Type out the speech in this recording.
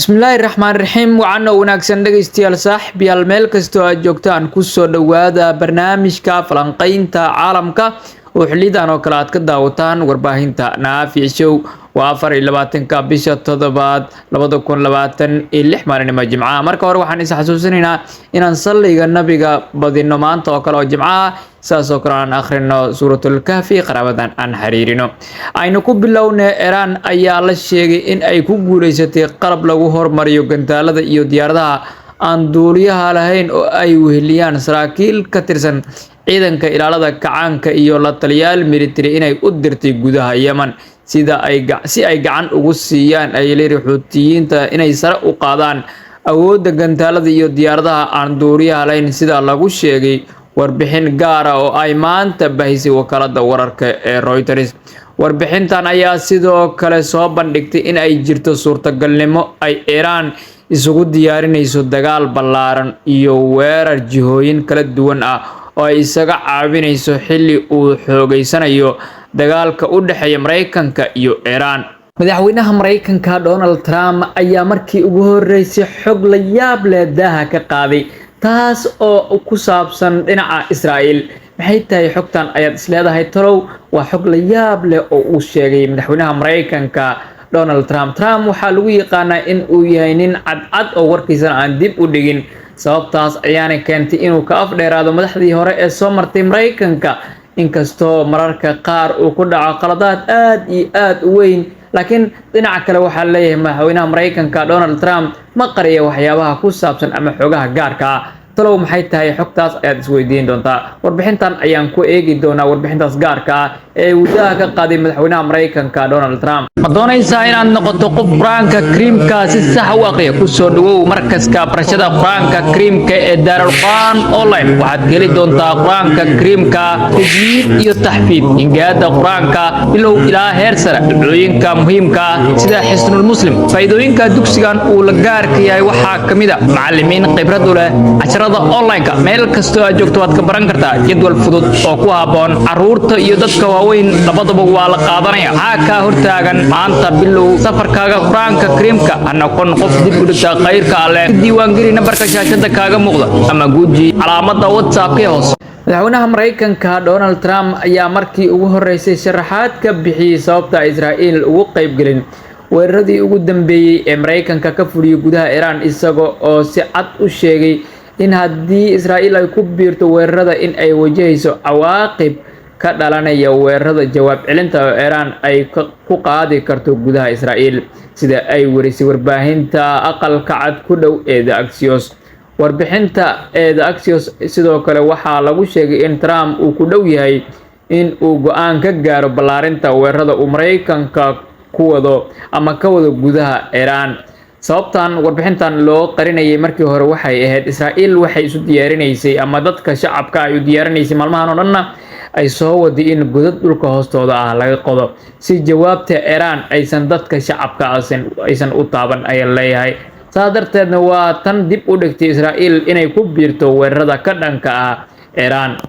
bismillaahi raxmaan raxiim waxaana wanaagsan dhegaystayaal saaxiibayaal meel kastoo aad joogtaan kusoo dhawaada barnaamijka falanqaynta caalamka oo xilidan oo kale aad ka daawataan warbaahinta Naafi Show waa 24 bisha toddobaad 2026 maalinimo Jimcaha marka hore waxaan is xasuusinaynaa inaan salliga nabiga badino maanta oo kale oo Jimcaha saas oo kale aan akhrino suuratul kahfi qarabadan aan xiriirino aynu ku bilownay Iran ayaa la sheegay in ay ku guuleysatay qalab lagu hormariyo gantaalada iyo diyaaradaha aan duuliyaha lahayn oo ay weheliyaan saraakiil ka tirsan ciidanka ilaalada kacaanka iyo la taliyaal military inay u dirtay gudaha Yemen si ay gacan ugu siiyaan ay Xuutiyiinta inay sare u qaadaan awoodda gantaalada iyo diyaaradaha aan duuliyaha lahayn sida lagu sheegay warbixin gaar ah oo ay maanta bahisay wakaalada wararka ee Reuters warbixintan ayaa sidoo kale soo bandhigtay in ay jirto suurtagalnimo ay Iran isugu diyaarinayso dagaal ballaaran iyo weerar jihooyin kala duwan ah oo ay isaga caawinayso xilli uu xoogeysanayo dagaalka u dhaxeeya Mareykanka iyo Iran madaxweynaha Mareykanka Donald Trump ayaa markii ugu horeysay xog la yaab leh daaha ka qaaday taas oo ku saabsan dhinaca Israa'iil maxay tahay xogtan ayaad isleedahay talow waa xog la yaab leh oo uu sheegay madaxweynaha Mareykanka Donald Trump waxaa lagu yaqaanaa in uu yahay nin cadcad oo warkiisa aan dib u dhigin sababtaas ayaana keentay inuu ka afdheeraado madaxdii hore ee soo martay Mareykanka inkastoo mararka qaar uu ku dhaco qaladaad aad iyo aad u weyn laakiin dhinaca kale waxaa leeyahay madaxweynaha Mareykanka Donald Trump ma qariyo waxyaabaha ku saabsan ama xogaha gaarka ah talow maxay tahay xogtaas ayaad isweydiin doontaa warbixintan ayaan ku eegi doonaa warbixintaas gaarka ah ee wadaha ka qaaday madaxweynaha Mareykanka Donald Trump ma doonaysaa inaad noqoto qof quraanka kariimka si sax u aqriyo ku soo dhawow markaska barashada quraanka kariimka ee Darul Qur'an online waxaad geli doontaa quraanka kariimka tajwiid iyo tahfiid ingaada quraanka bilow ilaa heer sare ducooyinka muhiimka sida xisnul muslim faa'iidooyinka dugsigan uu la gaarka yahay waxaa kamid ah macallimiin khibrad u leh online meel kastoo aad joogto waad ka baran kartaa jadwal fudud oo ku habboon caruurta iyo dadka waaweyn labadaba waa la qaadanaya waxaa ka hortaagan maanta bilow safarkaaga quraanka kariimka ha noqon qof dib u dhigta khayrka alle diiwaan geli nambarka shaashada kaaga muuqda ama guji calaamada WhatsApp ee hoos madaxweynaha Mareykanka Donald Trump ayaa markii ugu horeysay sharaxaad ka bixiyay sababta Israa'iil ugu qayb galin weeraradii ugu dambeeyay ee Mareykanka ka fuliyay gudaha Iran isagoo oo si cad u sheegay in haddii Israa'iil ay ku biirto weerarada in ay wajahayso cawaaqib ka dhalanaya weerarada jawaab celinta oo Iran ay ku qaadi karto gudaha Israa'iil sida ay warisay warbaahinta aqalka cad ku dhow ee The Axios warbixinta ee The Axios sidoo kale waxaa lagu sheegay in Trump uu ku dhow yahay in uu go'aan ka gaaro ballaarinta weerarada uu Mareykanka ku wado ama ka wado gudaha Iran sababtan warbixintan loo qarinayay markii hore waxay ahayd Israa'iil waxay isu diyaarinaysay ama dadka shacabka ay u diyaarinaysay maalmahan oo dhanna ay soo waday in godad dhulka hoostooda ah laga qodo si jawaabta Iran aysan dadka shacabka aysan u taaban ay leeyahay darteedna waa tan dib u dhigtay Israa'iil inay ku biirto weerarada ka dhanka ah Iran